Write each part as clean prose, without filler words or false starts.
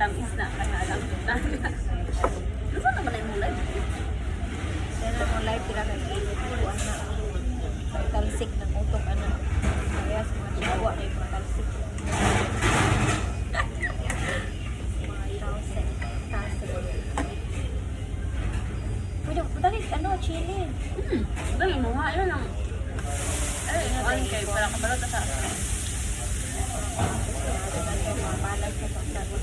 tamis na kaya alam na. Ano naman ay mulay? Kaya na mo live tira kay init ko ana. May talsik ng utok ana. Kaya sa mga chihuahua na yung mga talsik. Mga thousand. Pwede, dali, ano, chili. Dali mo nga, yun lang. Ay, ano kayo, para kabalot sa Mga balay sa pagsagot.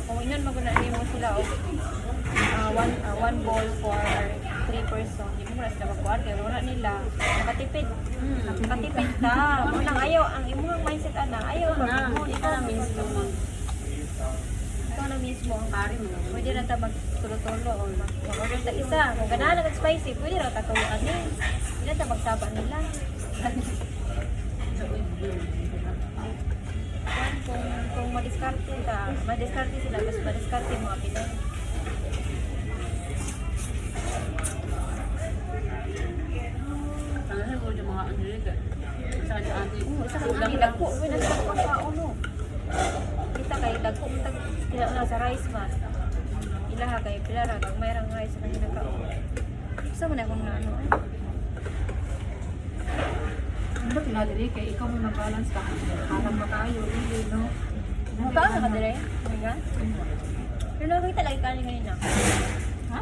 Kung inon magunahin mo sila o one bowl for 3 person. Hindi mo na sila magkuhan kaya wala nila. Nakatipid. Nakatipid ka. Unang ayaw, ang imong mindset ana, ayaw mag-imon. Ito na mismo Ikaw na mismo ang pari mo. pwede na ta magtulo-tulo o mag-order ta isa. Kung ganahan na spicy, pwede na ta tuloy ani. Hindi na ta magsaba nila. Kung madiskarte ta, madiskarte sila, mas madiskarte mo apila. Tangan mo yung mga Angelica. Sa kanya ate. Isa ka nang dagko, pwede na sa pagkauno. Kita kay dagko mo tag kila na sa rice man. Ilaha kay pilara kag mayroong rice na ginakao. Gusto mo na kung ano eh. Ano pinadali kay ikaw mo mag-balance ka. Harang ba kayo, hindi, no? Mukha ka dire. Oh my god. Pero nakita lagi kanin kanina. Ha?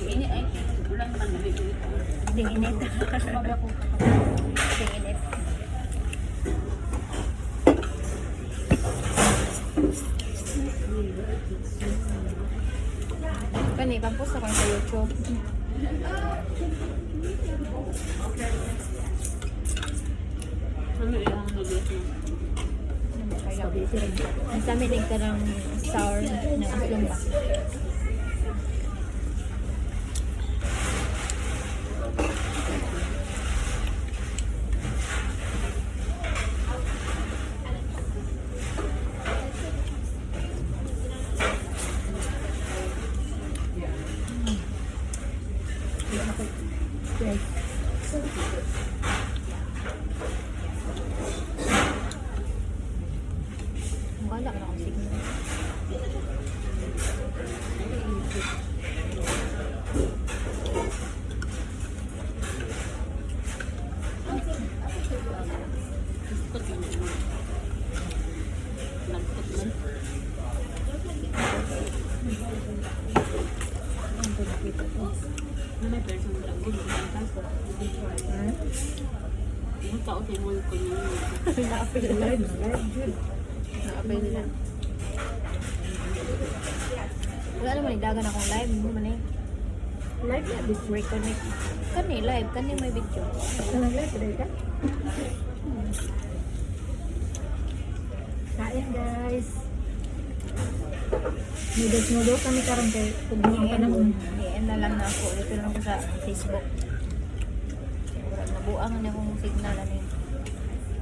Ini ay ulang man dito. Ding init. Sabi ako Ding init. Kani, pampus ako sa YouTube. Ano yung noodles mo? Ang dami din ka ng sour na aslong ba? Wala na akong signal. Biskot man yun. Nagkot man. Ano may person mo lang gulo? Yung tao sa mall ko niya. Naapil na. Naapil na. Wala naman idagan akong live. Hindi man eh. live na, this week. Reconnect. Kani live. Kani may video. Anong live today ka? Kain, guys. Noodles kami karon kay tugnaw pa naman. I-end na lang na ako. Dito lang ako sa Facebook. Nabuang na akong signal. Ano yun?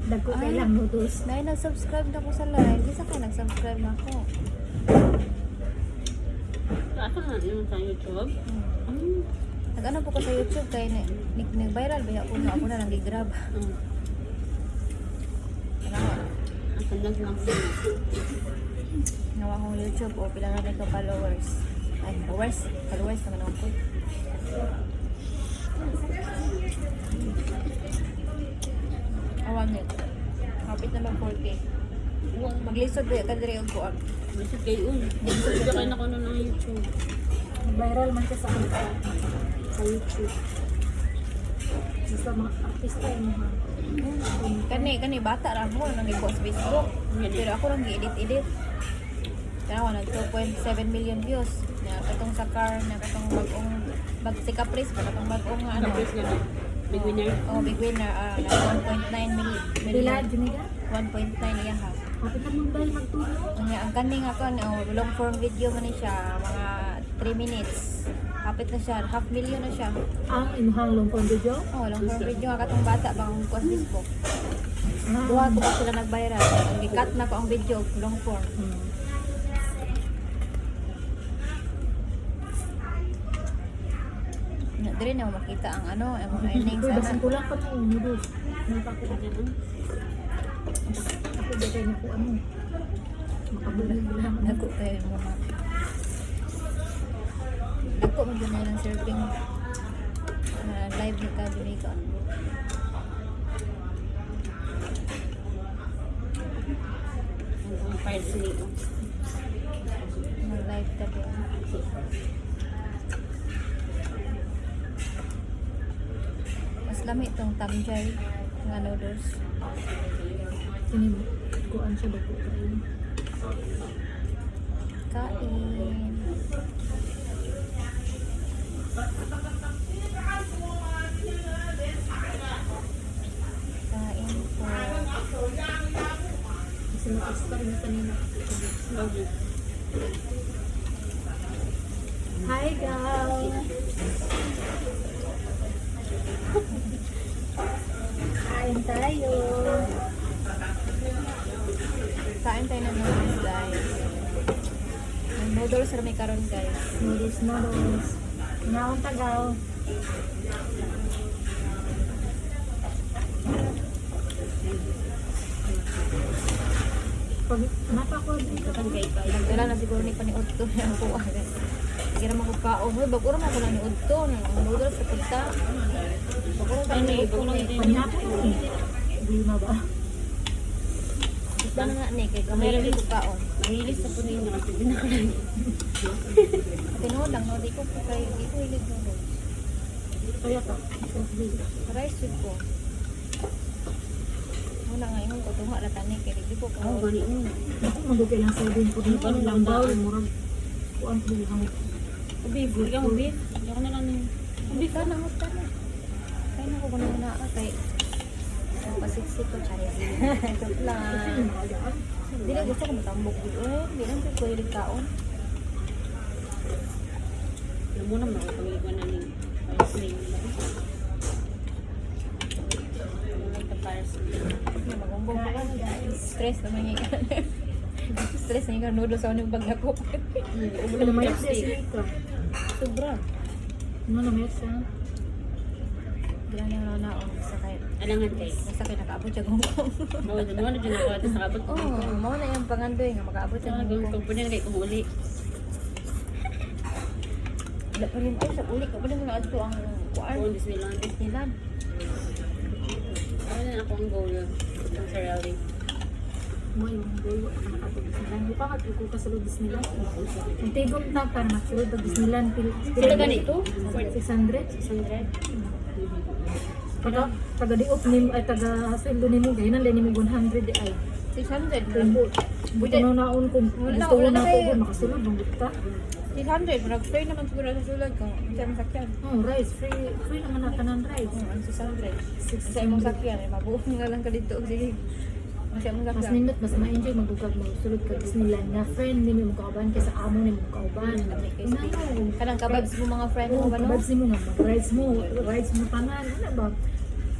Dagko kay lang noodles. Nay, nag-subscribe na ako sa live. Bisa kayo nag-subscribe na ako. Asa na yun sa YouTube? Nag-ano po ko sa YouTube kaya nag-viral. Baya ako na nag-grab. Asa na lang siya. Nawa akong YouTube o pila na ka followers. Ay, followers naman ako po. Awan yun. Kapit na mag 4K. Maglisod ba ka dire og kuan. Masig kayo yun. Masig kayo na ko na ng YouTube. Viral man siya sa YouTube. Basta mga artista yung mga Kani bata ra mo nang i-post sa Facebook. Pero ako lang gi-edit. Tanawa nag 2.7 million views. Na katong sa car, na katong bagong si Caprice, katong bagong ano. Tapos nga, big winner. Oh, big winner na 1.9 Bila, million. Juniga? 1.9 iya ha. Kapitan mo dahil magtulog. Ang kaning ako long form video man ni siya, mga 3 minutes. Kapit na siya, 500,000 na siya. Ang inuhang long form video? Oh, long form video nga katong bata bang ko sa Facebook. Ah. Duha ko pa sila nag-viral. Gikat na ko ang video long form. Dili na mo makita ang ano, ang earnings Uy, sana. basin ko lang pa ng noodles. Nagpako ko dyan. Ako dito na po ano. Makabulang-bulang. Dako kayo mo na. Dako mo dyan na ng serving. Live ni ka dili ka. Ang parsley. Mag-live ka din. Mas lami itong tamjay nga noodles. Sinin, kuan siya dako kayo. Kain. Kain po. Kasi mag-star na kanina. Hi, gal! Kain tayo! Kain tayo ng noodles, guys. Ang noodles na may karon, guys. Noodles, noodles. Ngaon tagaw. Pag napako dito. Nagdala na siguro ni Paniudto na po. Sige na magkaon. Hoy, bago naman ko lang ni Udto. Ang noodles sa punta. Bago naman tayo ni Udto. Panyapo yun. Hindi na ba? Isda na nga ni. Kaya kamay rin ko kaon. Mahilis sa punin na kasi binakalan. Tinood lang, no? Di ko hilig noodles. Kaya to. Rice soup ko. Muna ngayon ko tunga na tani. Kaya di ko Oh, kaon. gani mo. Ako magugay lang sa din po dito. Ano lang daw. Murag. Kuan po lang. Beef, buri ka mo beef. Hindi ako na lang ng... Hindi ka na, husta na. Kaya na ko ko na kay pasiksik ko, charis. Joke lang. Hindi na gusto ko matambok dito. Hindi lang ko hilig kaon. Alam mo naman ako pag-iwan na ng parsley. Ito parsley. Magumbong ko lang, guys. Stress naman yung stress na yung noodles ako ng bag na ko. Ano may siya. Sobra. Ano na may siya. Bilang yung nanaon. Sakay. Alangan kay. Nasakay nakaabot siya gungkong. Oo, doon na dyan ako ito sa kabot. Oo, mau na yung pangandoy nga makaabot siya Ang gungkong. gawin ko na kay kumuli. Wala pa rin. Ay, sa uli ka. Wala mo na ato ang kuan. Oo, Disneyland. Disneyland. Ano na ako ang goal yun. Ang Sarali. Mo yung buyo ang nakatubos nila. Hindi pa ko kasulod Disneyland. Ang tigong na para masulod ang Disneyland. Sila ganito? 600. 600. Taga diop nimo ay taga sweldo nimo gayon lang nimo 100 ay. 600. Kumbo. Buti na naon kung Wala, gusto wala na na ko kayo. makasulod ng bukta. 600. Nag-free naman siguro sa sulod ko. Ang sa imong sakyan. Oh, rice free naman na tanan rice. Ang 600. Sa imong sakyan. Mabuong nga lang ka dito. Sige. Ang sa imong Mas sakyan. nindot mas ma-enjoy magugab mo sulod ka Disneyland na friend nimo mo kauban kaysa amo nimo kauban. Kanang kababs mo mga friend mo Oh, ba no? kababs mo nga rides mo tanan ano ba?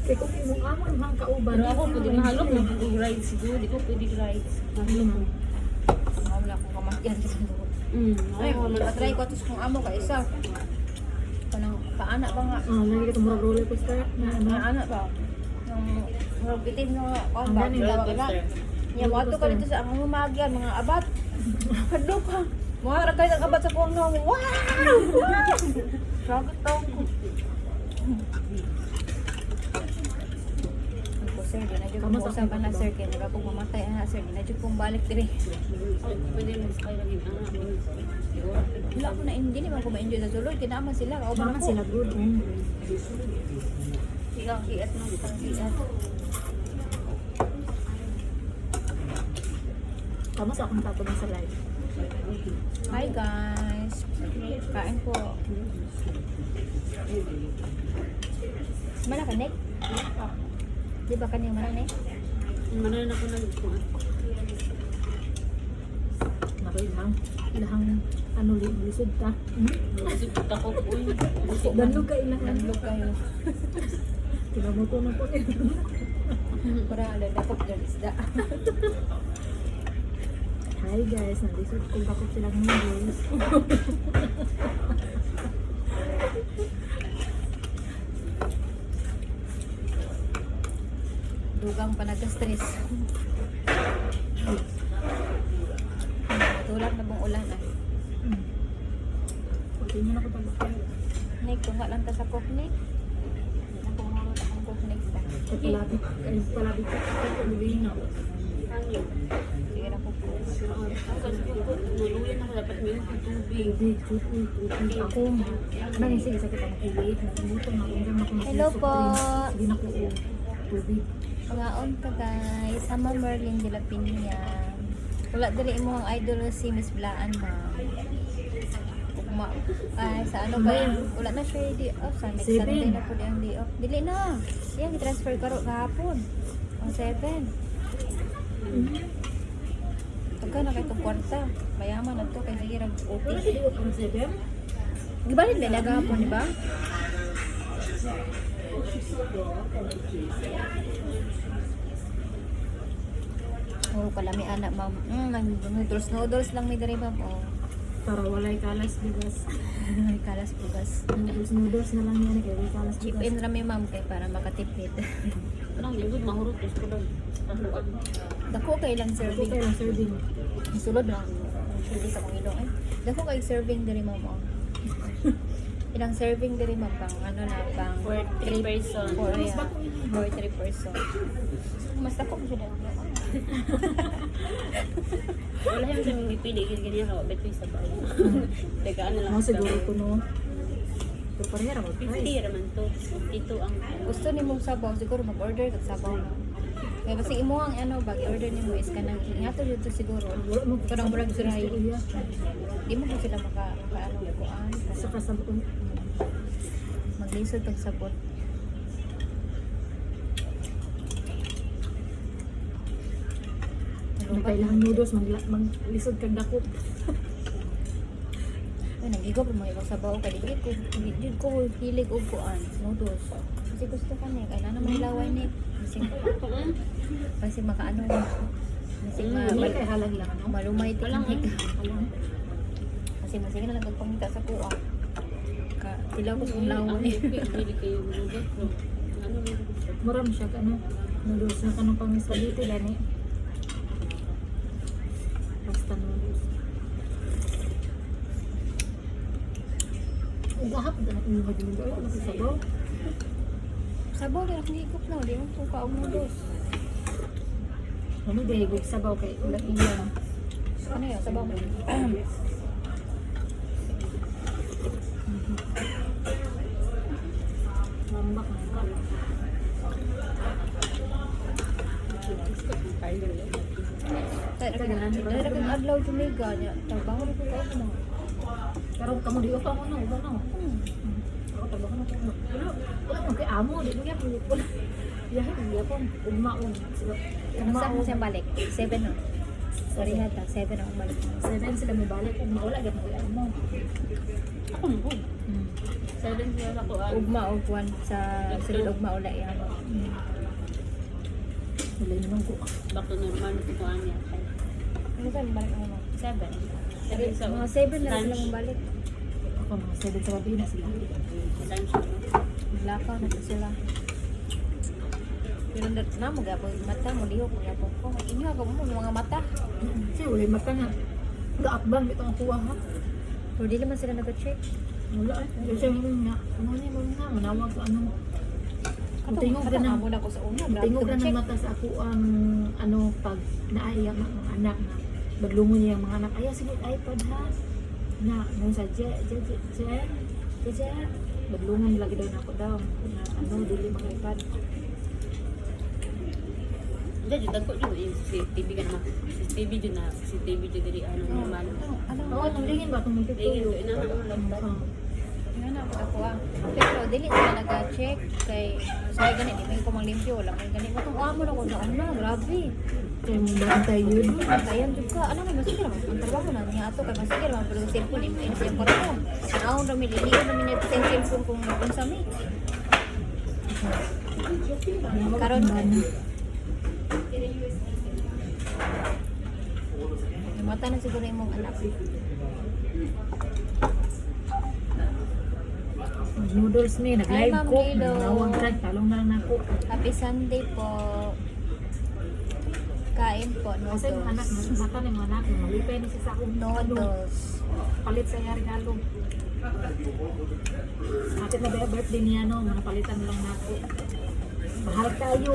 Kay kung imong amo imong kauban. Pero ako pwede mahalok na pwede rides siguro. Di ko pwede rides. Mahalok mo. Wala akong kamatyan sa siguro. Ay, Ay, matry ko ito kung amo ka isa. Kanang paana ba nga? Ah, lagi ka murag roller coaster na ano. Paana ba? Yung murag bitin nga kuan Ang ba? ganing Tawag roller na. coaster. Nya mo ato ka dito sa ang humagyan mga abat. Kadlo ka. Mga ragay ng abat sa kuwang nga. Wow! Sagot daw ko. Sir, di na dyan Kamu kong sa usapan na akin sir, kaya naga kong mamatay na sir, di na dyan kong balik diri. pwede mo sakay lagi. Siguro. Wala ko na, hindi naman ko ma-enjoy sa sulod, kinaaman sila, kauban Mama ako. sila good. Sigang kiat ng isang kiat. Kamu sa akong tato na sa live. Hi guys! Kain po. Mana ka, Nick? Di ba kanina mana, Nick? Manan ako na Nakoy lang. Ilahang ano lisod ta. Kasi puta ko po yun. Ganlog ka ilang Nandlog kayo. Tinamoto na po. Parang aladakop dyan isda. Hi guys, nalisod kung bakit silang noodles. pa nagka-stress. Tulad na bang ulan ah. Pati niya na ko pag-stay. Nick, kung nga lang ta sa cooknik. Hindi na kung marunong akong cooknik ba. Palabit. Ay, palabit ko. Pag-uwi na. Sige na cook. Nuluyan ako dapat may tubig. Tubig. Ako. Nang sige sa kita mag-uwi. Nagutom na kung gano'n ako Hello po. Sige na ko tubig. Pangaon ka guys. Sama Merlin de la Piña. Wala dali mo ang idol si Miss Blaan ma'am. Ugma. Ay, sa ano ba yun? Wala na siya di off. Sa next Sunday na po yung day off. Dili na. Yan, i-transfer ka ro kahapon. Ang 7. Pagka na kayo kwarta. Mayaman na to. Kaya sige rag-OT. Wala siya di ang 7? Gibalid ba na kahapon, di ba? Oh, kalami anak ma'am. Noodles lang may dere ma'am. Oh. Para walay kalas bigas. Kalas bugas. Noodles na lang yan. Kaya walay kalas Chip bigas. in rami ma'am kay para makatipid. Parang lingkod mahurot ko lang. Dako kay lang Ito serving. kayo ang serving. Sulod lang. Hindi sa kong ilong eh. Dako kay serving dere ma'am. Oh. Ilang serving dere ma'am pang ano na pang For 3 person. for 3 person. Mas dako mo siya. Wala yung sa mga pili. Ganyan ako. Bet ko yung sabay. Teka, ano lang. Ako siguro ko no. Ito pa rin ako. 50 raman to. Ito ang Gusto ni mong sabaw siguro mag-order kag sabaw na. Kaya kasi imo ang ano bag order ni mo is kanang ingato dito siguro. Kanang murag dry. Di mo ko sila maka ano kuan Sa kasabot ko. maglisod pag sabot. Kung kailangan noodles, maglisod kang dakop. Ay nagigop mo ibang sabaw kay di ko hilig og kuan noodles. Kasi gusto ka ni kailangan naman laway ni. Kasi makaano kasi Hindi kay halag lang, no? malumay Walang tiknik. Alam. Kasi masige na lang pagpangita sa kuha. Tilaw ko sa laway. Hindi kayo noodles. Ano rin? Maram siya ka, ano? Noodles na kanong pang spaghetti lang eh. Basta noodles. Ugahap na yung mag-noodles. Ano sa sabaw? Sabaw kaya akong higop na, di mo po kaog noodles. Ano ba higog sabaw kay ulang iyan? Ano yun, sabaw mo? Mambak na ka. Dahil kang adlaw jumiga niya, trabaho na po kayo mo. Karon kamu di pa mo na, uba na. Ako trabaho na ko. Wala mo kay amo, di mo yan pula. Yahin ang yapon, ugmaon. Saan mo siya balik? 7 na. Sorry hata, 7 ang balik. 7 sila may balik, ugma wala gyud mo amo. Ako mo. 7 sila ako. Ugma o kuwan sa sulod ugma ula yan. Wala naman ko. Back to normal. Ito ko niya. Ano saan balik mo mo? 7. Sa Mga 7 na sila mong balik. Ako mga 7 sa gabi na sila. lunch. Lakaw na po sila. Pero na mo gapo mata mo lihok mo gapo ko. Inyo ako mo mga mata. Kasi wala mata nga. Gaakbang ito ang kuha ha. Pero di naman sila nag-check. Wala eh. Kasi mo nga, ano niya mo nga, manawag sa ano. Tingog ka na. Muna ko sa una. Tingog ka ng mata sa ako ang ano pag naaya ang mga anak na baglungon niya ang mga anak. Ayaw sige iPad ha. Na, nung sa baglungon lagi daw na ako daw. Na ano, dili mga iPad. Jadi dagko jud yung CCTV ka naman. CCTV jud na. CCTV jud diri ano normal. Oo, tulingin ba itong mga Tingin tuyo? ko ina mo laptop. Yan ako ako ah. Pero dili sila nag-check kay sa ganit di ko mang limpyo wala kay ganit mo tong amo na ko sa ano grabe. Kaya mo ba tayo yun? Ayan jud ka ano man sige naman ang trabaho na niya ato kay masige naman pero cellphone imo ini siyang para mo. Naon ra mi liliyo na mi net cellphone kung unsa mi. Karon mata na siguro imong anak. Noodles ni, Hi, nag-live Ma'am ko. Lilo. Nawang drag, talong na lang ako. Happy Sunday po. Kain po, Kasi yung anak, noodles. mata ng mga anak, malipay ni siya sa akong Noodles. palit sa iya regalo. Bakit na ba birthday niya no, manapalitan lang na ako. Mahal kayo.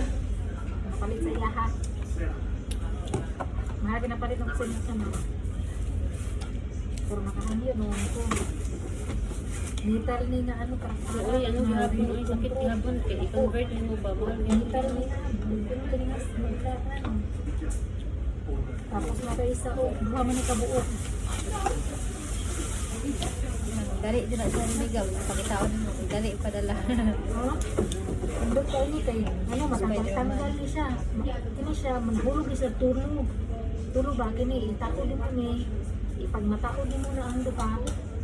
Manapalit sa iya ha. Mahal kinapalit ng kusin sa mga. Pero nakahangyo no ko. Nital ni na ano ka. Uy, ano gihapon, uy, sakit gihapon. Kaya i-convert mo ba? Mahal yan. Nital ni na. Nital ni tapos makaisa ko, buha man ni kabuok. Dali din na siya niligaw. Pakitaon mo. Dali padala. Ha? Andun tayo ni kay, ano, matanggal ni siya. Kini siya, manhulog ni siya tulog. Tulog ba, kini, itako din mo ni. Pag matao din mo na ang dupa,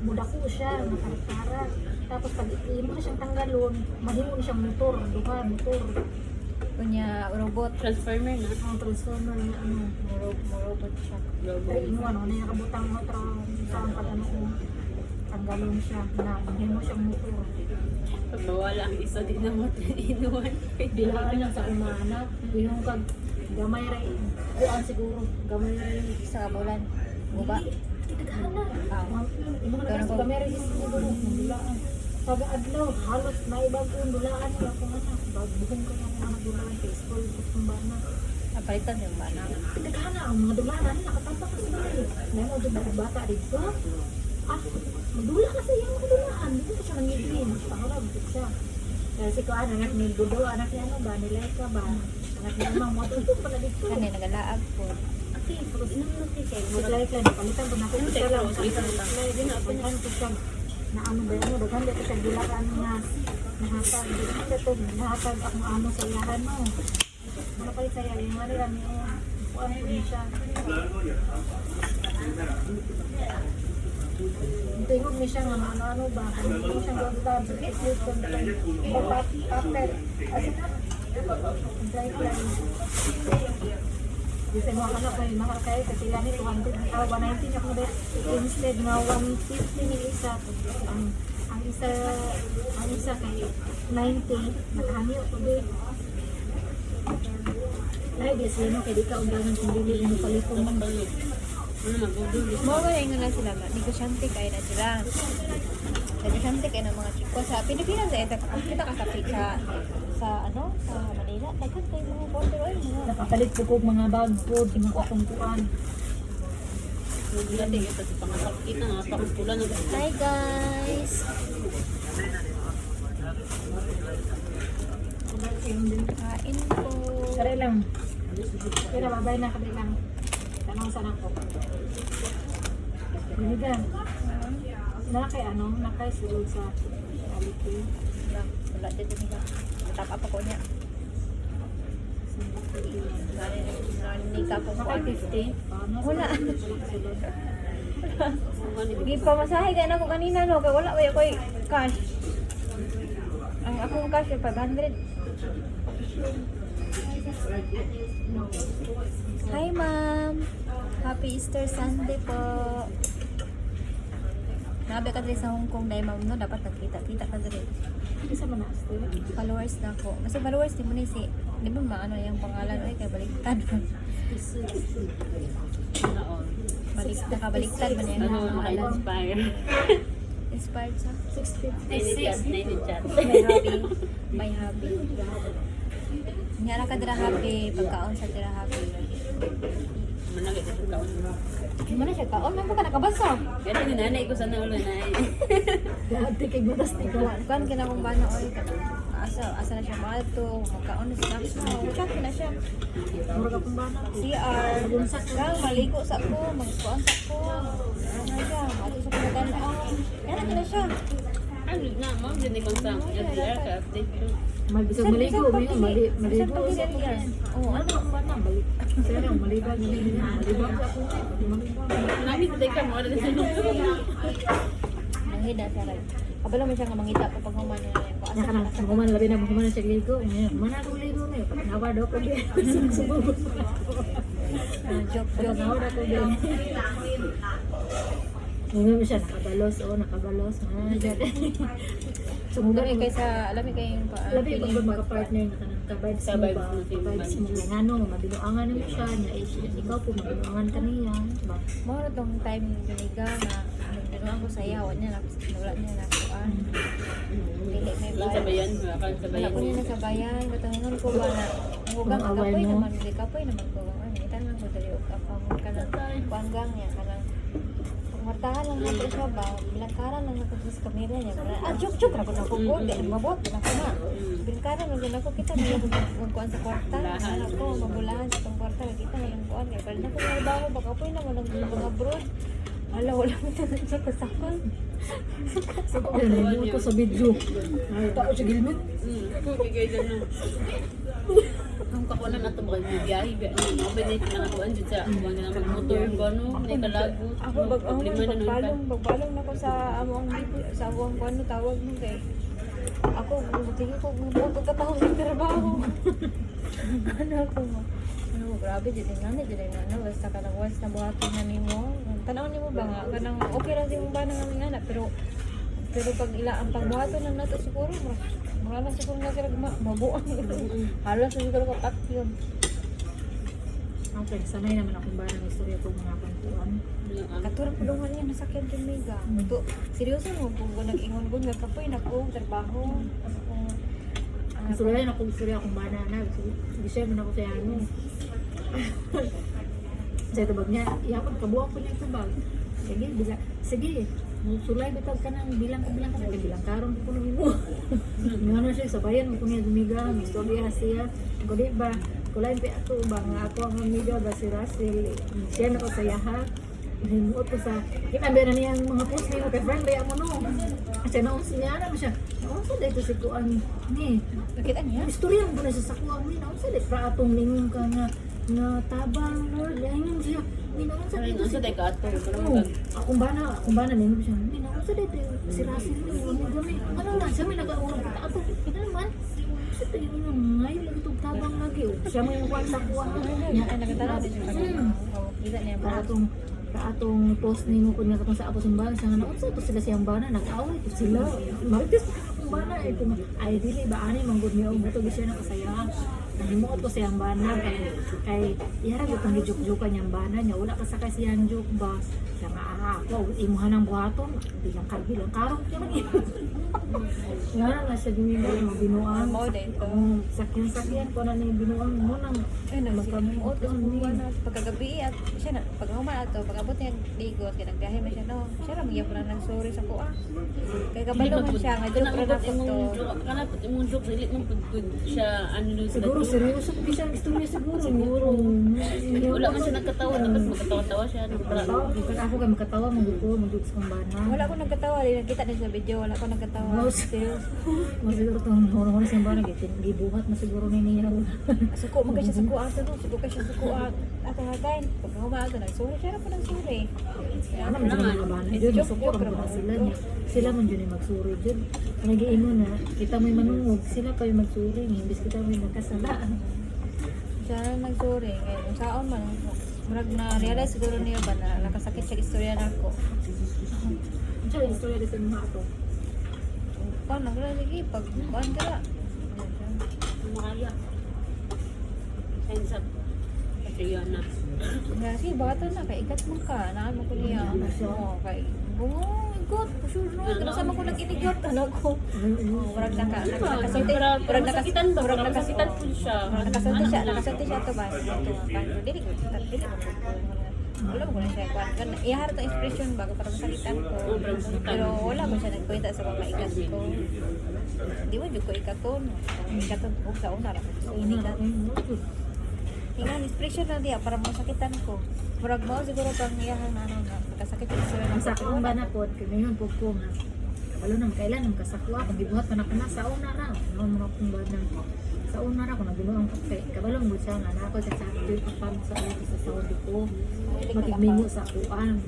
mudako siya, makarikara. Tapos pag imo na siyang tanggalon, mahimo na siyang motor, duha, motor. Kunya robot. Transformer na. Ang transformer na ano, Robot siya. ay imo ano, na nakabutang motor, sa ang pag ano ko, tanggalon siya, na mahimo siyang motor. Pag mawala ang isa din na mo, inuwan. Bilaan lang sa umanak, yung kag gamay ray, buwan siguro, gamay ray. Sa kabulan. Buba. Kitagana. Ah. Imo na kasi gamay ray siguro, bilaan. Sabi adlaw, halos naibag ko yung dulaan niya kung anak. Buhong ka ng mga dulaan kay school, kung ba na. Napalitan yung ba na? Kitagana, ang mga dulaan, nakatampak ka sila eh. May mga dulaan bata dito. Ah, magdula kasi yung mga dulaan. Dito ka siya nangigilin. Pangalab, dito siya. Kasi ko anak ni Budo, anak niya ano ba, nilay ka ba? Anak niya namang matutog pala dito. Kani nagalaag po. Ate, pero inang kay nilay ka, napalitan ko na ako isa lang. Pagkan ko siya, na ano ba yun, daghan dito siya gilakan nga nahatag. Dito ito, nahatag ako ano sa iyahan mo. Ano kayo sa'yo, yung ano lang yun. Kuhaan ko niya siya. Tingog niya siya nga ano ba, hindi ko siyang gawin sakit yun kung papel. Kasi na, dry fly. Kasi mga anak ko yung nakakaya kasi yan 190 ako na instead nga 150 ni isa. Ang isa kay 90, nakahangyo ko din. Lahat yes, yun kaya di ka undangan kung dili mo palitong ng balik. Ano magugul? Mga ganyan na sila. Negosyante kayo na sila. Negosyante kayo ng mga chiko. Sa Pilipinas, kita ka sa ano, sa Manila. Dagan kayo mga border oil. Nakapalit ko kong mga bag food, mga katungkuan. Dati ito sa pangasakit na, pakupulan na. Hi guys! Kain po. Kare lang. Pero babay na kami lang. Tanong sana ko. Binigan. Nakay ano, nakay sulod sa quality. Wala dito nila. Tap up ako niya. Nanika ko Nakay 50. Wala. Sulod. Hindi pa masahe kaya na ko kanina no. Kaya wala ba ako'y cash. Ang akong cash ay 500. Hi ma'am. Happy Easter Sunday po. Nabi ka dali sa Hong Kong dahil ma'am no. Dapat nagkita-kita ka dali. Hindi sa manas. Followers na ako. Kasi followers di mo ni si. Di ba maano yung pangalan ay kay baliktad. Baliktad man yung Ano, pangalan. inspire. Inspired sa 650. 90 chat. may hobby. May hobby. Nyara ka dira hobby. Pagkaon sa dira hobby. Managay sa taon. Di man na siya kaon. May ka nakabasa. Pero ni nanay ko sana ulo na Dati kay matas ni ko. Kuan ka na kung ba na oy. Asa na siya mato. Magkaon na snacks na. Uchat na siya. Mura ka pong bana. CR. Kang maligo sa ko. Magkuan sa ko. Ano siya. Ato sa pagkaon. Yan na siya. Ano na, ma'am, din ikon sa LDR ka update ko. Magbisag maligo. Maligo. Oo, ano? Ano ang bana? Balik. Pero malibag. Malibag sa ako. Malibag. Namin sa ka mo rin sa Manghida siya rin. Kabalo mo siya nga mangita pa pag human niya. Nya kana sa kuman labi na kuman sa ligo. Mana ko ligo na. Nawa daw ko din. Sumubot. Joke. Nawa daw ko din. Ngayon siya nakabalos, nakabalos. So, Dali kaysa alam mo kay labi pag magka-partner na kanang ka-vibes mo ba? Ka-vibes mo kay ngano, mabinuangan mo siya, na ikaw po mabinuangan ka niya. Diba? mo na tong time ni Biniga na nagbinuan ko sa yawa niya, wala niya na kuan. Dili may Ang sabayan, wala kang Wala sabayan. ko niya nasabayan, katangon ko ba na hugang Ang away kapoy mo? naman, di kapoy naman ko. Itan lang ko dali og kapam kanang panggang niya kanang martahan lang nato siya ba, bilangkaran lang nato sa kamera niya. Joke ra ko na ko ko, di mabot na ko na. Bilangkaran lang ako kita niya kung kuan sa kwarta. Ano ko, mabulahan sa tong kwarta, kita na lang kuan kay pwede na ko trabaho baka kapoy naman ang mga abroad. Hala, wala mo ito siya kasakon. So, nandun ko sa video. Tao siya gilmit. Bigay dyan no. Ang kakunan na ito ba yung biyahe, mabay na lang ako andyan sa buwan na mag-motor ba no, may kalago. Ako bagbalong na ko sa among sa among kuan tawag mo kay. Ako sige ko buto ka tawo sa trabaho. Ano ko mo? Ano grabe jud nga na basta ka lang once na buhaton na nimo. Tanaw nimo ba nga kanang okay ra si mo ba nang aming anak pero pag ila ang pagbuhaton lang nato siguro mga siguro nga sila mabuang. Halos siguro ka pat yun. Okay, sanay naman akong ba ng istorya kong mga pantuan. Katurang pulungan niya nasakyan kay Mega. Ito, seryoso mo kung nag-ingon ko nga kapoy na ko trabaho. Istorya na akong istorya akong bana na. Hindi siya man ako sa ano. Sa tabag niya, iyapon kabuang ko niya sa bag. Sige, sulay bitag ka ng bilang ka kay bilang karon ko kuno mo. Ngano siya sabayan mo kuno dumiga, istorya siya. Ko di ba? Kulay pa ato ba nga ako ang amiga ba si Russell. Siya na ko sa yaha. Hinuot ko sa kinabi na niyang mga post niyo kay friend ba mo no. Kasi naon siya na siya. Naon sa dito si kuan ni. Nakita niya? Istorya mo na sa kuan ni naon sa dito pra atong lingon ka nga tabang Lord. Ayun siya. Ni naon sa dito Sa tayo ka ato, akong bana ninyo siya. Ni naon sa dito si Russell ni mo gami. Ano na siya may nagaulog kita ato. Kita naman. Sa tayo mo ngayon lang itong tabang lagi. Siya may kuan sa kuan niya. Ay, nakatanaw din siya. Kita niya ba? Atong post ni mo kun nga katong sa apos ng bana sa naon sa to sila siyang bana nag-away ko sila marites ang bana ito ay dili ba ani manggod niyo buto siya na kasaya nahimuot ko siyang bana kay iyara gyud tong joke-joke niyang bana niya wala ka sakay siyang joke ba siya nga ako imuhan ng buhaton bilang karong nga na siya din mo binuang Mo din to. sakyan ko na ni binuang mo nang Ay, nagsimuot Magkamuot ang ni. buwan na pagkagabi at siya na, pag human ato, pag abot niya ligot, kaya nagbiyahe man siya, no, siya na magyap na ng sorry sa kuha. Kaya kabalo man siya, nga joke na ako to. Kanapot imong joke, dili mong pagkod siya, ano nun sa siguro dato. seryoso ko siya ang istorya siguro Wala man siya nagkatawa, dapat magkatawa-tawa siya. Ako kay makatawa magdugo sa bana. Wala ko nagkatawa, di nakita din sa video, wala ko nagkatawa. Seryoso. Mas siguro tong horo-horo sa bana gibuhat na siguro ni niya. Suko, magka siya suko ato, no, suko ka siya suko ato hagayin. Pag human ato, nagsorry siya na po nagsorry. Ano man sa mga bana? Jud support mo sila niya. Sila man jud magsuri jud. Nagiingon na kita may manungog, sila pa yung magsuri, imbis kita may magkasala. Siya na nagsorry, ngayon, kung saan man, murag na realize siguro niya ba na nakasakit siya istorya na ako. Siya yung istorya din sa mga ato. Paano, wala sige, pag kuhan ka na. Makaya. Signs up. Kasi yun na. Kasi bata na, kay ikat mo ka, naan mo ko niya. Oo, kay igot, for sure no. Kaya sama ko nag-inigot, ano ko. Murag na ka, nakasulti, murag Nakasakitan ba? Nakasakitan po siya. nakasulti siya to ba? Dili ko, wala mo na siya kuhan. Ihar to expression bago para masakitan ko. Pero wala mo siya nagkwenta sa mga ikat ko. Di mo ko ikaton. Ikaton ko sa una ra. Inikat. Tingnan expression na diya para masakitan ko. Murag mo siguro pang iyahan na ano na nakasakit yung sila Ang sa akong bana po, ngayon po po nga. Walo nang kailan nang kasakwa, kung gibuhat pa na kana sa una na. Ano mo akong bana. Sa una na kung nabinuang ko kay kabalong mo siya nga na ako sa dito pa pam sa ulo sa Saudi ko. Matigmingo sa kuan.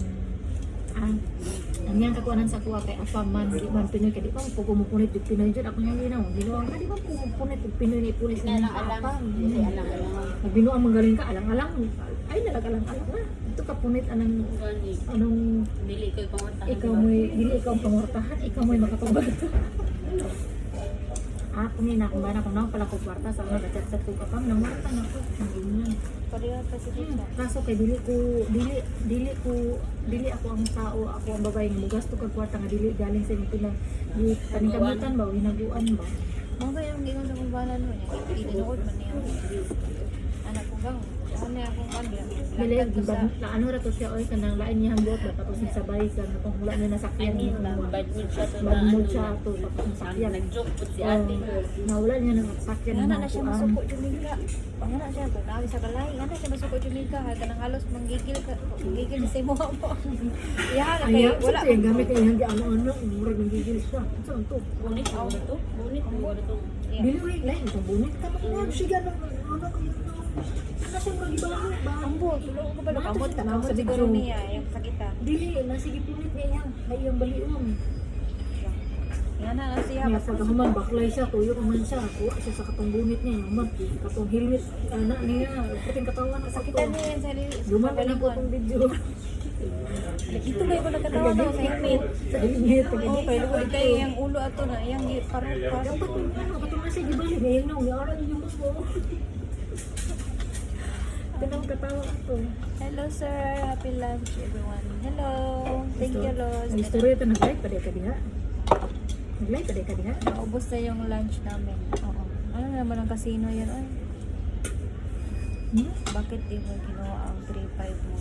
Ang yang kakuanan sa kuha kay Afam man, di man Pinoy kay di pa po kumupunit yung Pinoy dyan. Ako yung ginawa, ginawa ka, di ba kumupunit yung Pinoy ni pulis na Afam. Binuang magaling ka, alang-alang. Ay, nalag-alang-alang na. Dito ka punit anang Gani. anong Dili ko ipangortahan. ikaw mo'y dili ikaw ang pangortahan, ikaw mo'y makatubag ito. Kung ina kung bana kung nang pala ko kwarta sa mga chat-chat ko kapang nangwarta na ko. Ganyan. Pareho pa si Tita. Kaso kay dili ako ang tao, ako ang babae nga mugasto kag kwarta nga dili galing sa inyo pinag paningkamutan ba, hinaguan ba. Mga ba yung gingon sa kumbalan mo niya? Tinunod man niya. Anak ko bang? Ano niya akong kanya? Dili Lagkat ko sa... na ano ra to siya oy kanang lain niya hambot ba tapos sabay ka na kung wala niya nasakyan Ani niya. ba bad mood siya to na Magmud ano. siya to tapos nasakyan. Nag-joke po si Oh, ate. nawala niya ng sakyan Nga ng na siya kuan. masuko Jamaica. Nga na siya, kung nawi sa kalay, nga na siya masuko Jamaica. Kanang halos manggigil ka, manggigil sa imo mo. Iya, Ay, kay wala wala. yung gamit niya hindi ano murag ng gigil siya. Saan to? Bunit mo ba to? Bunit mo ba to? Iya. Dili wait lain itong bunit ka mo siya ng ano ko yun. Ano siya magibaho ba? Ambot, ulo ko ba? Ambot, Tanaw ambot sa siguro video. niya, yung sakita. Dili na sige punit niya yan. May iyang balion. Nga na lang siya. Niya sa human baklay siya, tuyo man siya. Kuha siya sa katong bunit niya, human. Katong helmet, anak niya, puting katawan sa Sakita sakit. niya yan sa Luman na lang po itong video. Ito kayo ko nagkatawa daw sa helmet. Sa helmet. Oo, kay lugoy kayo yung ulo ato na, yung parang Dapat kung ano, katong nasa gibali, ngayon na, uyaran yung gusto mo. Tinang katawa ito. hello sir, happy lunch everyone. Hello, thank you Los. Ang istorya ito, nag-live pa ka diha. Nag-live pa ka diha. Naubos na yung lunch namin. Oo. Ano naman ang casino yan? Ay, Hmm? bakit di mo ginawa ang 3-5 mo?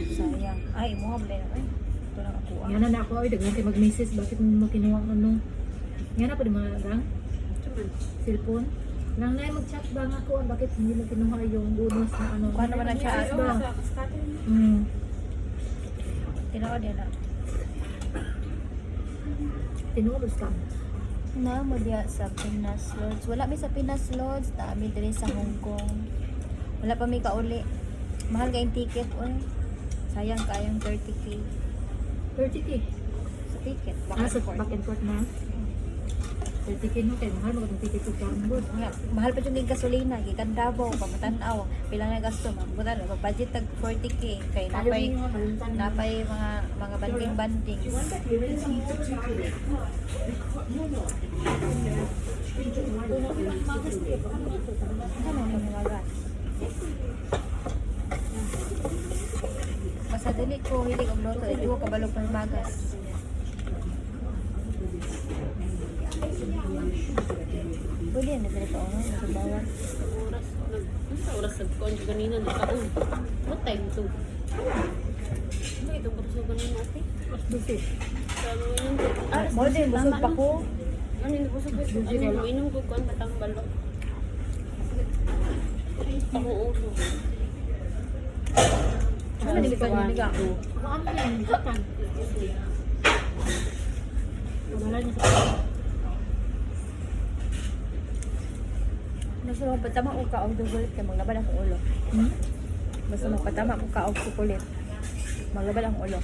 Sayang. Ay, mo nga na. Ay, ito lang ako. Yan na ako, ay, daghan kayo mag-message, bakit mo kinuha ang ano? Yan na pa di mga gang, Tuman. cellphone. Nang na mag-chat ba nga ako, bakit hindi mo kinuha yung bonus na ano? Kuha naman na siya, Message ano, ba? Hmm. Tinawa din na. Tinulos ka. Na mo diya sa Pinas Lodge. Wala mi sa Pinas Lodge, tabi diri sa Hong Kong. Wala pa mi kauli. Mahal kayong ticket oy. Sayang kayong 30k 30k. sa ticket. Sa back and forth na. 30k no, kaya mahal mo kung ticket ko karambod. Nga, mahal pa yung gasolina, gikan Davao, pamatan-aw, pila na gasto, mabutan, budget tag 40k, kay napay mga banting-banting. Ano ang pamiwagan? Basta dili ko hilig og loto, ito ko kabalog pamimagas. Pwede yan, nagdali ka ono, nagbawan. Oras oras sa kon kanina na kaon. What time to? Ano ito ko sa kanina ate? Busit. Sa ngayon. Mo din, busog pa ko. Ano hindi ko sa gusto. Ano inom ko kon matambalo. Ako ulo. Ano din ka niya? Ano yan? Butan. Wala niya sa Basta magpatama ko ka og dugulit kay maglabad ang ulo. Hmm? Basta magpatama ko ka og sukulit. Maglabad ang ulo.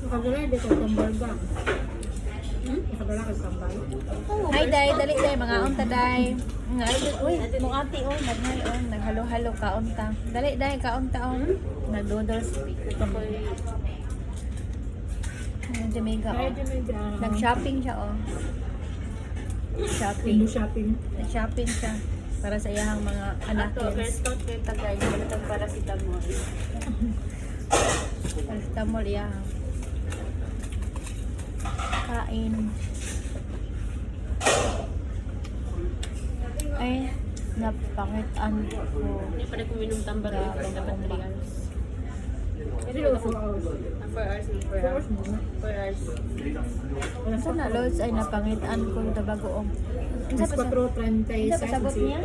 Nakagala, di ko tambal ba? Nakagala ka tambal? Hi day, dali day mga unta day. Ay, uy, mong ate oh, naghay oh, naghalo-halo ka unta. Dali day ka unta oh. Nagdoodles. Jamaica Kaya oh. din may dyan. Nag-shopping siya oh. Shopping. Window shopping. Nag-shopping siya para sa iyahang mga anak. Ato, first count kay tagay. Balitang paracetamol. Paracetamol iyahang. Kain. Ay, napangitan ko. Hindi pa rin kuminom tambal. Dapat 3 hours. Hindi ko 4 hours. 4 hours na 4 hours. 4 hours. Saan na, Lods? Ay, napangitan ko yung tabagoong. Mas 4.36. Isa pa sagot niya?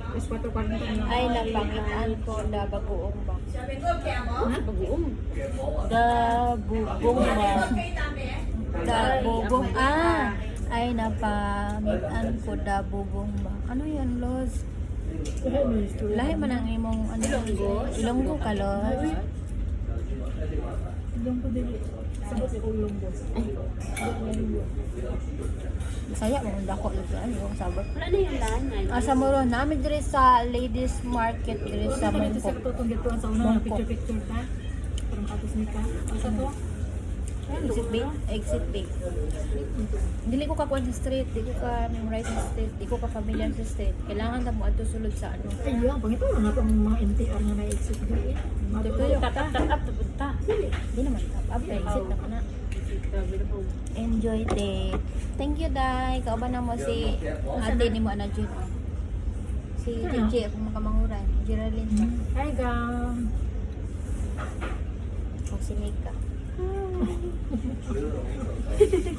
Mas 4.40. Ay, napangitan ko na bagoong ba? Bagoong. Dabugong ba? Dabugong. Ah! Ay, napangitan ko dabugong ba? Ano yan, Lods? Lahi man ang imong ano? Ilonggo ka, Lods? Ilong ko din. Sabot si ulong boss. Masaya mo dako lang sa ano sabot. Wala na yung lanay. Asa mo ron namin diri sa ladies market diri sa Sa mga ito sa Mongkok. tutong dito sa una, picture-picture ka. Parang katos ni ka. Asa to? Exit B. Dili ko ka kuan sa street, dili ko ka memorize sa street, dili ko ka familiar sa street. Kailangan ta mo adto sulod sa ano. Ay, yan. Pangito na itong mga NTR na na-exit dito. Tutuyo ka ta. Tap to punta. Di naman tap up exit na ka na. Enjoy day. Thank you, Day. Kauban na mo si ate ni mo ana Jud. Si DJ ako makamanguran. Geraldine ba? Hi, gang. O si Mika.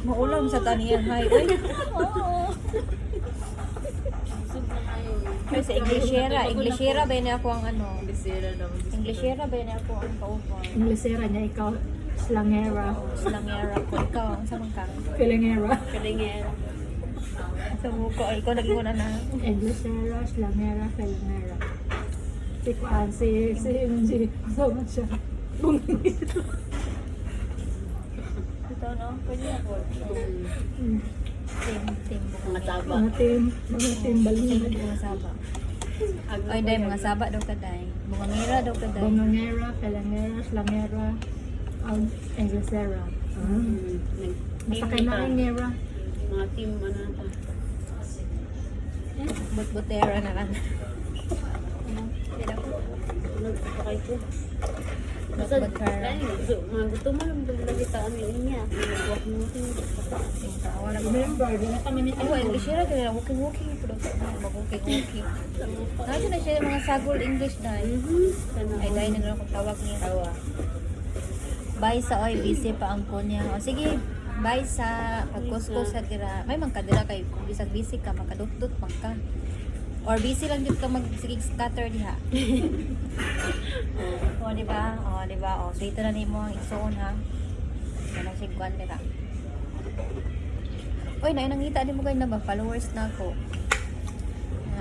Maulam sa taniyan. Hi. Uy. Ay, sa Inglesera. Inglesera ba yun ako ang ano? Inglesera ba yun ako ang kaupan? Inglesera niya, ikaw. Slangera. Slangera ko. Ikaw, ang samang ka? Filingera. Kalingera. Sa muko. Ay, ikaw naging una na. Inglesera, slangera, filingera. Si Kuan, si MG. Kasama siya. Bumingito. Ito, no? Pwede na po. Team. Mga taba. Mga team balina. Mga saba. Ay, day, mga saba daw ka, day. Mga ngira daw ka, day. Bumangera, filingera, slangera, Inglesera. Masakay na ang ngera. Mga team, ano na ta. Butbutera na lang. Nagpapakay ko. Basta, Butbutera. ay, mga gusto mo lang lagi ta kami niya. Huwag mo Wala ko. Remember, di na kami Ay, wa Englishera ka nila. Walking. Mag-walking. Nakasya na siya mga sagol English, day. Ay, day, naglang kong tawag niya. Tawa. Bye sa oy, busy pa ang ko niya. O sige, bye sa pagkusko sa dira. May man ka dira kay kung bisag busy ka makadutdut man ka. Or busy lang jud ka magsigig scatter diha. O di ba? O dito na nimo ang isuon ha. Kana sig kwan dira. Oy, na nangita di mo kay na ba followers na ako.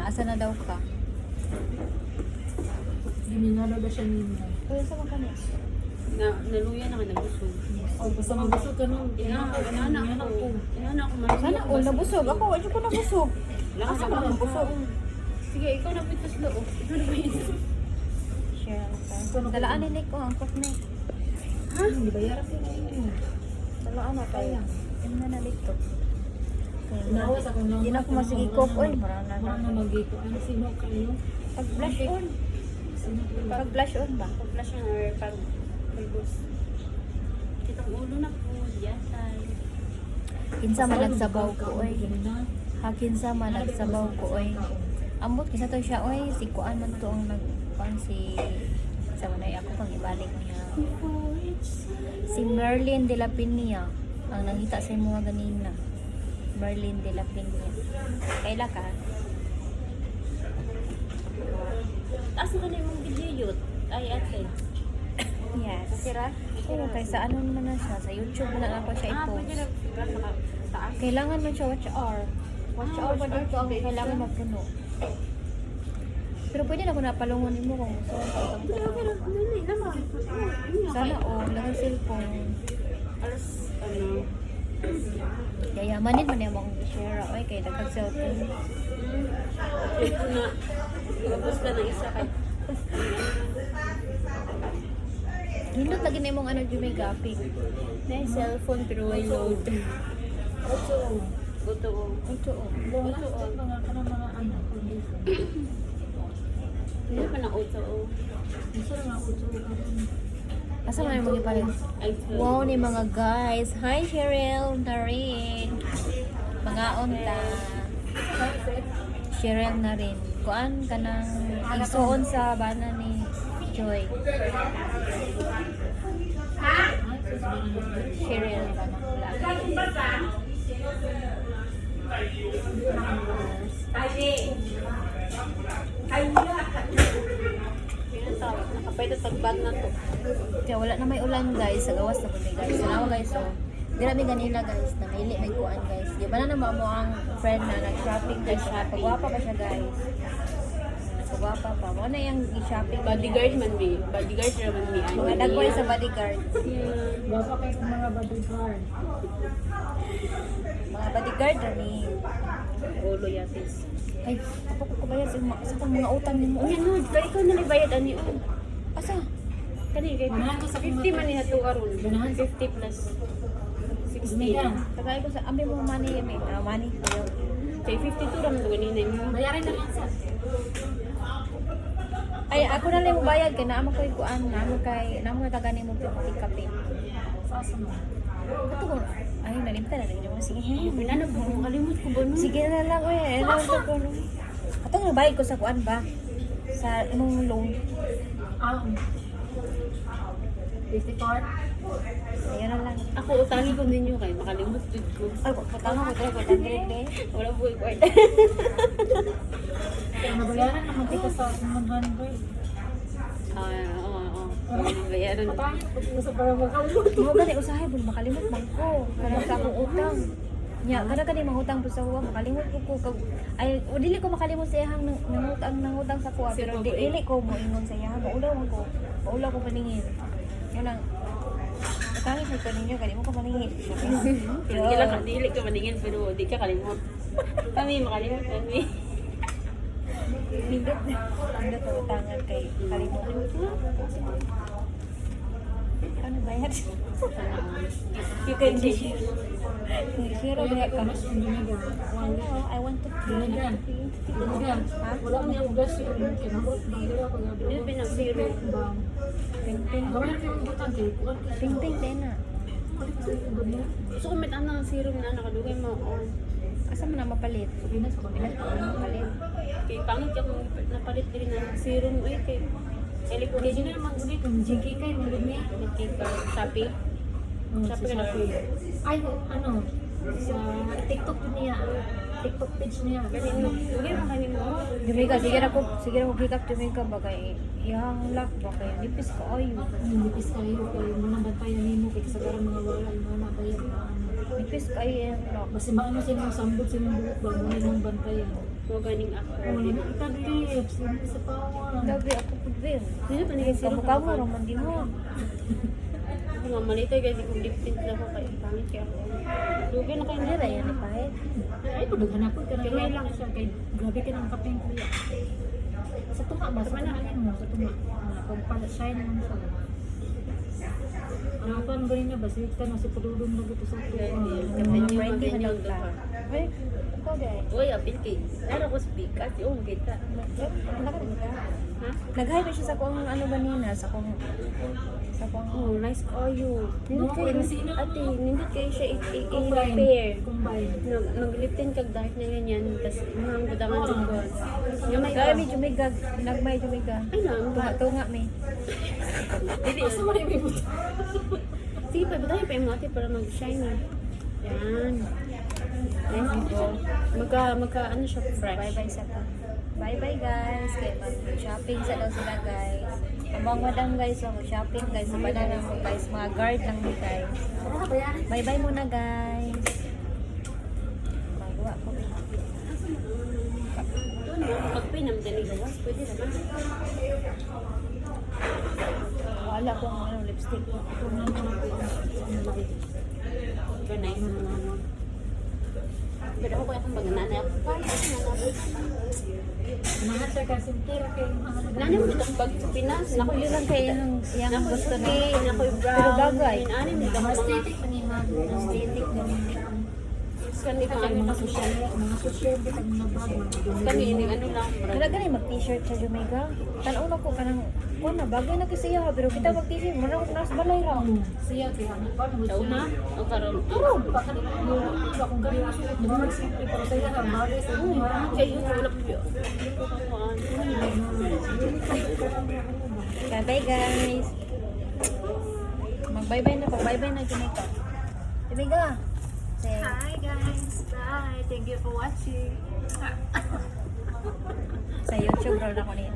Asa na daw ka? Giminalo ba siya ninyo? Oy, sa man kani? Naluya na ka nabusog. O, basta mabusog ka nung Inaanak ko. Sana all nabusog ako, wa jud ko nabusog. Lakas Asa ako ka ng nabusog? Sige, ikaw na pitas loob. Ikaw na pitas. Share lang tayo. Dalaan ni Nick ko ang cook na. Hindi bayaran sila yun. Dalaan na tayo. Ano na dito? Nawas ako nung Hindi na ako masigikop. Uy, marana na. Mga magito. Ano sino kayo? Pag blush on. Sino kayo? Pag blush on ba? Pag-flash na or pag-bus. Kitang ulo na po. Yatay. Kinsa man nagsabaw ko, oy. Ganun. Ha, kinsa man nagsabaw ko, oy. Ambot, kinsa to siya, oy. Si Kuan man to ang nagpang si... Sa manay ako kang ibalik niya. Si Merlin de la Piña. Ang nangita sa mga ganina. Merlin de la Piña. Kaila ka? Taas na ka na yung video yun. Ay, ate. Yes. Sira? Oo, kaysa ano naman na siya. Sa YouTube mo na ako siya Pwede na. i-post. Taas. Kailangan mo siya watch hour. Watch hour ba dito ang kailangan mapuno? Pero pwede na ko napalungon mo kung gusto mo. Sana lang ang cellphone. Alas, ano. Yayamanin man yung share. Oy, kay dagdag cellphone. Ito na. Tapos ka na isa kay. Hindot lagi na yung ano Jumay Gaping. Na yung cellphone pero may load. Ocho. Buto o. Ito oh. Last time mga ka ng mga anak ko dito. Hindi pa na auto o. Gusto na nga ocho ka rin. Asa man yung mga palit? Ay, Wow ni mga guys. Hi Cheryl, Narin. Mga onta. Cheryl na rin. Kuan ka ng isuon sa bana ni Joy. Cheryl ba na? nakapay sa bag na to. Kaya wala na may ulan guys. Sa gawas na po guys. Salamat guys. So, dira mi ganila guys. Namili may kuan guys. Di ba na naman mo ang friend na nag-shopping guys siya. Pagwapa pa siya guys. So, kagwapa pa. Mo na yung i-shopping. Bodyguard man mi. Bodyguard naman mi. Mga dagway sa bodyguard. Baka kayo mga bodyguard. Mga bodyguard ni. Ulo yatis. Ay, ako ko bayad sa kung mga utang ni mo. Unya no, kaya ikaw na bayad ani o. Asa? Kani kay Manahan ko sa 50 man ni hato aron. Ganahan. 50 plus 60. Mega. Tagay ko sa ambi mo money, may money. Kay 52 ra man to ganina mo. Bayarin na yan sa. Ay, ako na lang mo bayad kay naamo koy kuan, naamo tagani mo 50 kape. Sasa mo. Ato ko. Ay, nalimtan na rin mo sige. Pinanap mo kalimot ko ba no? Sige na lang oy, ano to ko no. Ato nga bayad ko sa kuan ba? Sa imong loan. 54. Ayun na lang. Ako utangi ko ninyo kay makalimot jud ko. Ay, patama ko tayo, 100 eh. Wala po kwarta. Kaya nabayaran naman kita sa 100. Oo. Bayaran. Patangin ko sa para makalulot. Mo gani usahay bul makalimot man ko. Kanang sa akong utang. Nya, kana mga utang po sa huwa makalimot ko kag ay o dili ko makalimot sa iyang nangutang sa kuha pero dili ko mo ingon sa iyang maulaw ko. Maulaw ko paningin. Yun ang Tangis ko ninyo, kani mo ko maningin. Kailan ka dili ka maningin pero di ka kalimot. Kami makalimot kami. Nindot ko utangan kay kalimot. Ano bayad? You can see. Zero ba ka? Mas yung dinigan. I want to Dinigan. Dinigan. Wala mo yung gas yun. Kinabot. Bagay ako gabi. Dili pinag zero. Bang. Pingping. Gawin natin yung butang kay kuwan. Pingping din na. So kung may anang zero na nakadugay mo on. Asa mo na mapalit? Pinas ko. Pinas pa mo mapalit. Kay pangit ka kung napalit din na zero mo eh kay Kaya electronic sino naman ulit yung jiggy kay mga niya. Shopee. Shopee ka na po. Ay, ano, sa TikTok din niya. TikTok page niya. Kasi dugay mo kami mo. Jumika, sige na ko pick up Jumika ba kay iyang lock ba kay nipis ko ayo. Nipis kayo kay muna bantayan nimo kay kasagaran mga wala yung mga nabayad na ano. Nipis ko ayo iyang lock. Basta maano sa mga sambot sa mga buhok ba muna yung bantayan. Mo ganing ako. Oh, kita lips, hindi sa pawan. Gabi ako pudbin. Dili pa ni zero. Kamu raman din mo. Ako nga malitoy kasi kung lip tint na ako kay pangit kaya ako. Dugay na kayo Hindi ra yan ipahit. Ay, pudaghan ako ka na lang siya kay grabe ka ng kapeng kuya. Sa tunga ba? Sa tunga mo, sa tunga. Kung pala shine mo siya. Ano pa ang ganyan na ba? Sige ka na si Padudong na dito sa tunga. Mga friendly man yung plan. Ay, ikaw dahil. Uy, apil kay. Ano ko speak at yung kita. Ha? Nag-hype siya sa kung ano ba nina, sa kung Oh, nice kayo. Nindot No, kayo, sino? ate, nindot kayo siya Combine. i-pair. Combine. Nag-liptin kag dark na ganyan, tas mga gudangan sa ko. Yung may Ay, may Jumika, nagmay Jumika. Ay lang, Tunga may. Dili. Asa mo rin may buto? Sige pa, batayin pa yung ate para mag-shine. Yan. Nice ito. Magka, ano siya, fresh. Bye-bye sa ta. Bye-bye guys. Kaya mag-shopping sa daw sila guys. Abang madam guys, mag-shopping guys. Sa banana mo guys. Mga guard lang ni guys. Ano ka bayaran? Bye-bye muna guys. Magawa ko. Pag-pinam din gawas, pwede naman. Wala kong ano, lipstick. Ito na naman ako ang laki. Very nice. Pero ako kaya kung mag-nanay ako. Nahan siya kasi tira kay mga Nanay mo dito ang bag sa Pinas. Naku, Hindi lang kayo ng iyang Naku, gusto na. puti, naku, brown. Pero bagay. Ano yung mga mga aesthetic na niya. Aesthetic na niya. Kani pa Kaya ano mga social, bitag mga bag, mga dumi. kani ini ano lang. Kaya ganun mag-t-shirt sa Jamaica. Tanaw na ko kanang ko na bagay na kasi siya pero kita mag-t-shirt mo na ko nas balay ra. Siya kaya ano pa mo Daw na. O karon. Pero baka mo ba kung gari mo sulit mo simple pero saya ra bagay sa mga Kay yun wala ko. Bye guys. Mag-bye-bye na, pag-bye-bye na Jamaica. Jamaica. Say Hi guys. Bye. Thank you for watching. sa YouTube raw na ko niya.